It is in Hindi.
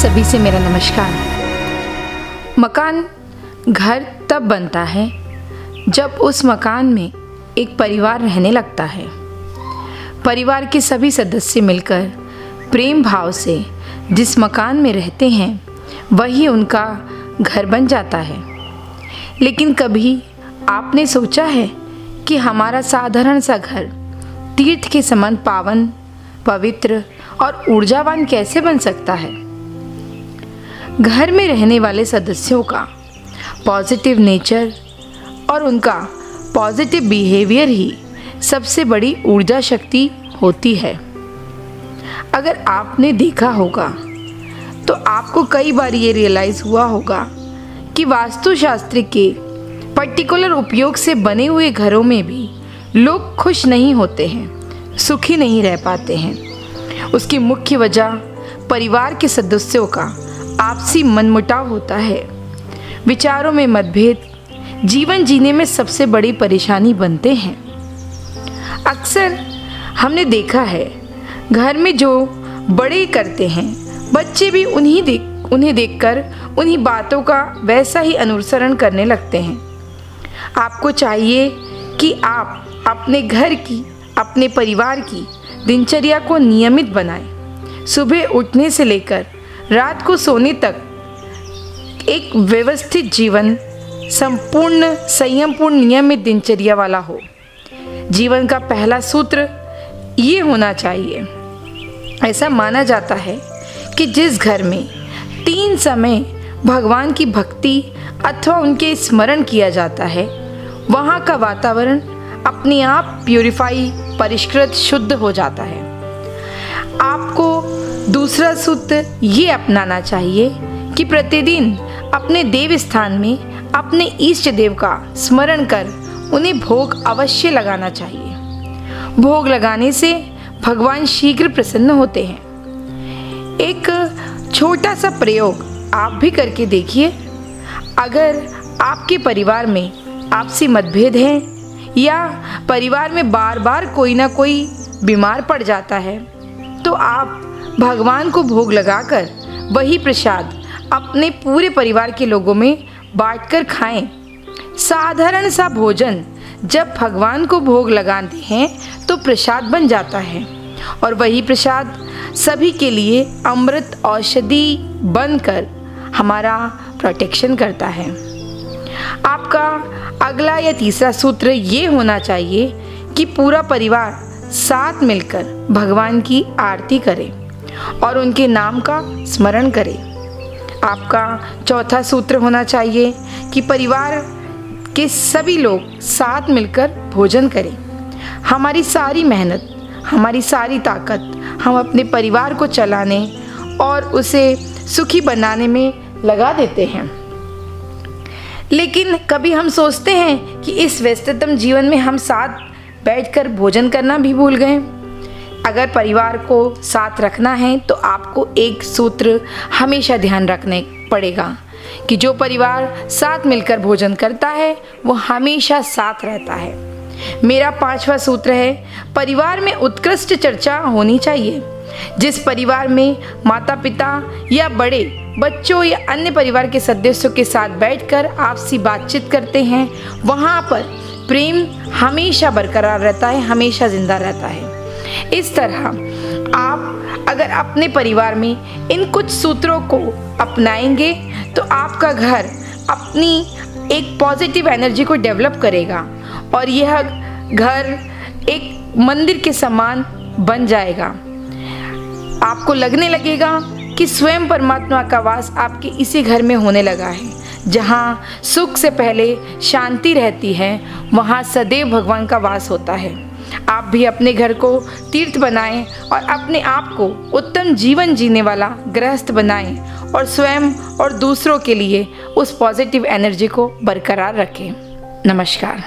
सभी से मेरा नमस्कार। मकान घर तब बनता है जब उस मकान में एक परिवार रहने लगता है। परिवार के सभी सदस्य मिलकर प्रेम भाव से जिस मकान में रहते हैं वही उनका घर बन जाता है। लेकिन कभी आपने सोचा है कि हमारा साधारण सा घर तीर्थ के समान पावन, पवित्र और ऊर्जावान कैसे बन सकता है? घर में रहने वाले सदस्यों का पॉजिटिव नेचर और उनका पॉजिटिव बिहेवियर ही सबसे बड़ी ऊर्जा शक्ति होती है। अगर आपने देखा होगा तो आपको कई बार ये रियलाइज़ हुआ होगा कि वास्तुशास्त्र के पर्टिकुलर उपयोग से बने हुए घरों में भी लोग खुश नहीं होते हैं, सुखी नहीं रह पाते हैं। उसकी मुख्य वजह परिवार के सदस्यों का आपसी मनमुटाव होता है। विचारों में मतभेद जीवन जीने में सबसे बड़ी परेशानी बनते हैं। अक्सर हमने देखा है घर में जो बड़े करते हैं बच्चे भी उन्हें देखकर उन्हीं बातों का वैसा ही अनुसरण करने लगते हैं। आपको चाहिए कि आप अपने घर की, अपने परिवार की दिनचर्या को नियमित बनाएं। सुबह उठने से लेकर रात को सोने तक एक व्यवस्थित जीवन, संपूर्ण संयमपूर्ण नियमित दिनचर्या वाला हो। जीवन का पहला सूत्र ये होना चाहिए। ऐसा माना जाता है कि जिस घर में 3 समय भगवान की भक्ति अथवा उनके स्मरण किया जाता है वहाँ का वातावरण अपने आप प्यूरिफाई, परिष्कृत, शुद्ध हो जाता है। आपको दूसरा सूत्र ये अपनाना चाहिए कि प्रतिदिन अपने देव स्थान में अपने इष्ट देव का स्मरण कर उन्हें भोग अवश्य लगाना चाहिए। भोग लगाने से भगवान शीघ्र प्रसन्न होते हैं। एक छोटा सा प्रयोग आप भी करके देखिए। अगर आपके परिवार में आपसी मतभेद हैं या परिवार में बार बार कोई ना कोई बीमार पड़ जाता है तो आप भगवान को भोग लगाकर वही प्रसाद अपने पूरे परिवार के लोगों में बांटकर खाएं। साधारण सा भोजन जब भगवान को भोग लगाते हैं तो प्रसाद बन जाता है और वही प्रसाद सभी के लिए अमृत औषधि बनकर हमारा प्रोटेक्शन करता है। आपका अगला या तीसरा सूत्र ये होना चाहिए कि पूरा परिवार साथ मिलकर भगवान की आरती करे और उनके नाम का स्मरण करे। आपका चौथा सूत्र होना चाहिए कि परिवार के सभी लोग साथ मिलकर भोजन करें। हमारी सारी मेहनत, हमारी सारी ताकत हम अपने परिवार को चलाने और उसे सुखी बनाने में लगा देते हैं। लेकिन कभी हम सोचते हैं कि इस व्यस्ततम जीवन में हम साथ बैठकर भोजन करना भी भूल गए। अगर परिवार को साथ रखना है तो आपको एक सूत्र हमेशा ध्यान रखने पड़ेगा कि जो परिवार साथ मिलकर भोजन करता है वो हमेशा साथ रहता है। मेरा 5वां सूत्र है, परिवार में उत्कृष्ट चर्चा होनी चाहिए। जिस परिवार में माता पिता या बड़े बच्चों या अन्य परिवार के सदस्यों के साथ बैठकर आपसी बातचीत करते हैं वहाँ पर प्रेम हमेशा बरकरार रहता है, हमेशा जिंदा रहता है। इस तरह आप अगर अपने परिवार में इन कुछ सूत्रों को अपनाएंगे तो आपका घर अपनी एक पॉजिटिव एनर्जी को डेवलप करेगा और यह घर एक मंदिर के समान बन जाएगा। आपको लगने लगेगा कि स्वयं परमात्मा का वास आपके इसी घर में होने लगा है। जहाँ सुख से पहले शांति रहती है वहाँ सदैव भगवान का वास होता है। आप भी अपने घर को तीर्थ बनाएं और अपने आप को उत्तम जीवन जीने वाला गृहस्थ बनाएं और स्वयं और दूसरों के लिए उस पॉजिटिव एनर्जी को बरकरार रखें। नमस्कार।